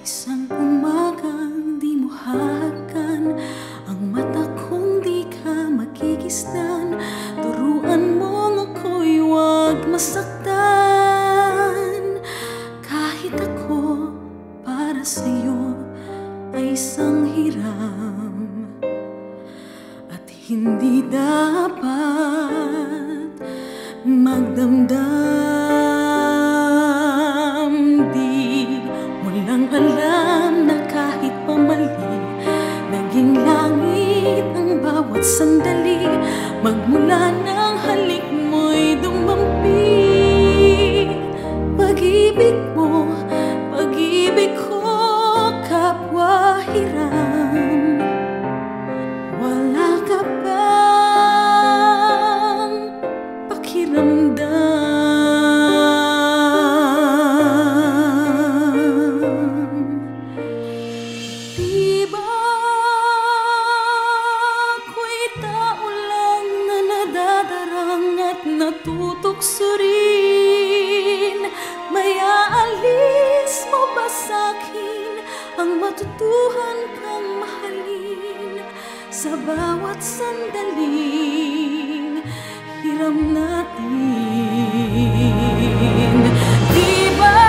Isang umagang di mo hahagan, ang mata kong di ka makigisnan. Turuan mong ako'y huwag masaktan. Kahit ako para sa'yo ay isang hiram, at hindi dapat magdamdam. Alam na kahit pamali, naging langit ang bawat sandali. Magmula ng halik mo'y dumampi. Pag-ibig mo, pag-ibig ko, kapwa hiram. Wala ka bang pakiramdam? Natutokso rin, may aalis mo ba sa'kin ang matutuhan kang mahalin sa bawat sandaling hiram natin? Di ba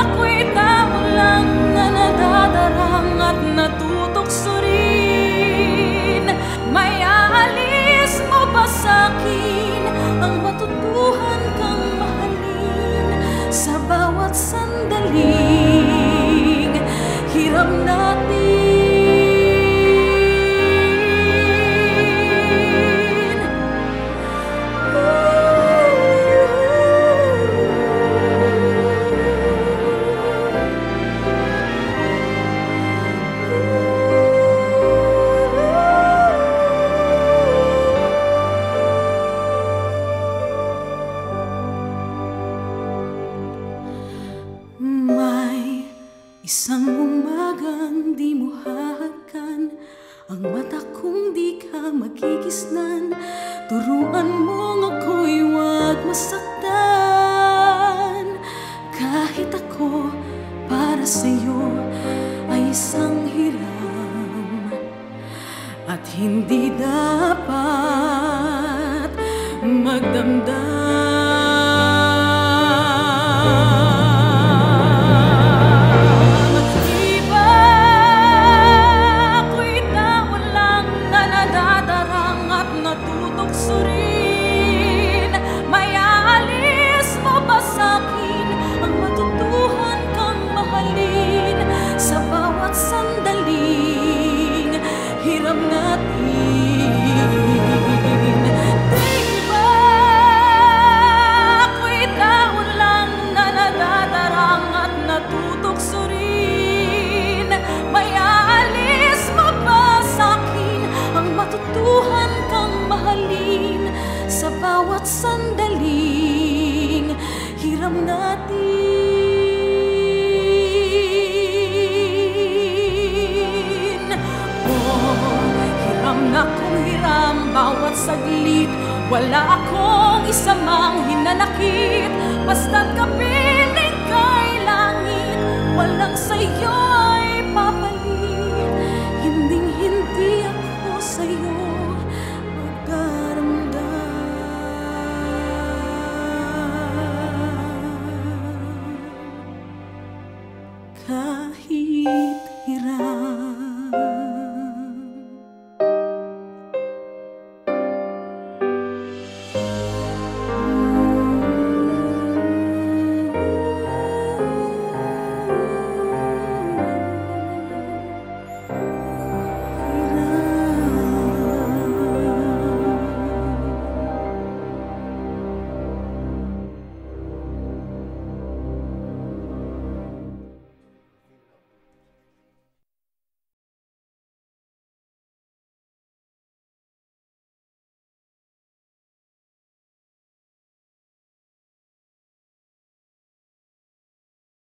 ako'y tao lang na nadadarang at natutokso rin? May aalis mo ba sa'kin ang matutuhan kang mahalin sa bawat sandaling hiram natin? Isang umagang di mo hahagan, ang mata kong di ka makigisnan. Turuan mong ako'y huwag masaktan. Kahit ako para sa'yo ay isang hiram, at hindi dapat magdamdam. Hiram natin. Di ba ako'y tao lang na nadadarang at natutokso rin? May aalis mo ba sa'kin ang matutuhan kang mahalin sa bawat sandaling hiram natin? Akong hiram bawat saglit, wala akong isa mang hinanakit. Basta't kapiling kay langit, walang sa'yo ay papalit. Hinding-hindi ako sa'yo magdaramdam. Kahit hiram.